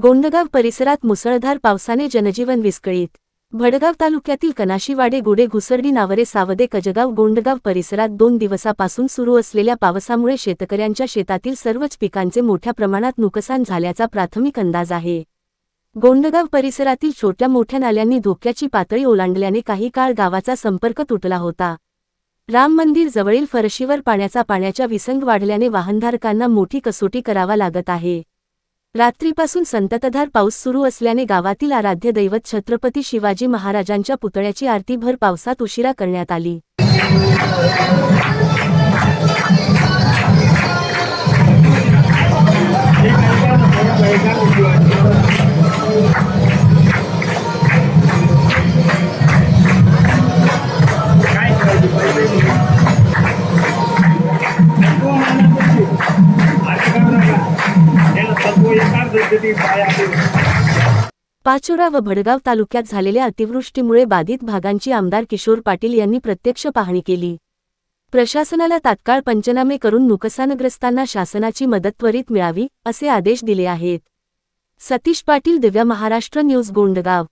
गोंडगाव परिसरात मुसळधार पावसाने जनजीवन विस्कळीत। भडगाव तालुक्यातील कनाशीवाडे गुडे घुसर्डी नावरे सावदे कजगाव गोंडगाव परिसरात 2 दिवसापासून सुरू असलेल्या पावसामुळे शेतकऱ्यांच्या शेतातील सर्वच पिकांचे मोठ्या प्रमाणात नुकसान झाल्याचा प्राथमिक अंदाज आहे। गोंडगाव परिसरातील छोट्या मोठ्या नाल्यांनी धोक्याची पातळी ओलांडल्याने काही काळ गावाचा संपर्क तुटला होता। राम मंदिर जवळील फरशीवर पाण्याचा विसंग वाढल्याने वाहनधारकांना मोठी कसोटी करावा लागत आहे। रात्रीपासून संततधार पाऊस सुरू असल्याने गावातील आराध्य दैवत छत्रपती शिवाजी महाराजांच्या पुतळ्याची आरती भर पावसात उशिरा करण्यात आली। पाचोरा व भडगाव तालुक्यात झालेल्या अतिवृष्टीमुळे बाधित भागांची आमदार किशोर पाटील यांनी प्रत्यक्ष पाहणी केली। प्रशासनाला तात्काळ पंचनामे करून नुकसानग्रस्तांना शासनाची मदत त्वरित मिळावी असे आदेश दिले आहेत। सतीश पाटील, दिव्य महाराष्ट्र न्यूज, गोंडगाव।